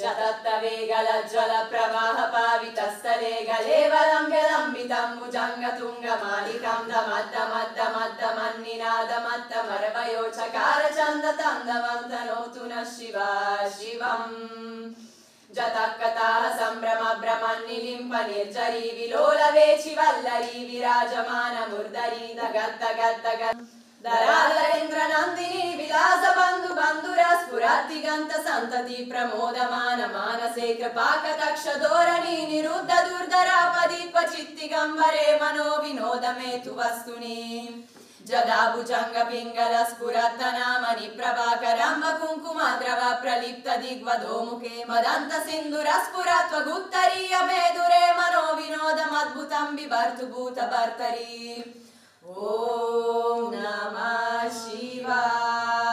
जतत्तवेगलज्ज्वल प्रवाह पावितस्थले गलेवलम्ब्यलम्बितं भुजङ्गतुङ्गमालिकं दमद्दमद्दमद्दमन्निनादमत्तमरवयोचकार चन्दतन्दवन्तनोतु नः शिवा शिवम् जतकताः सम्भ्रम भ्रमन्निलिम्प निर्जरी विलोलवेचि वल्लरी विराजमानमुर्धरी दगद्दगद्दग दरालरेन्द्र नन्दिनी विलास बन्धु बन्धुरस्फुरद्दिगन्त सन्तति प्रमोदमान मानसे कृपाकटाक्ष धोरणी निरुद्ध दुर्धरापदि क्वचित्तिगम्बरे मनो विनोदमेतु वस्तुनि जदा भुजंग पिंगल स्फुरत्तनामनि प्रभाकरं कुङ्कुमद्रव प्रलिप्त दिग्वधोमुखे मदन्त सिन्धुरस्फुरत्व गुप्तरीय मेदुरे मनो विनोदमद्भुतं बिभर्तु भूतभर्तरी। ॐ नमः शिवाय।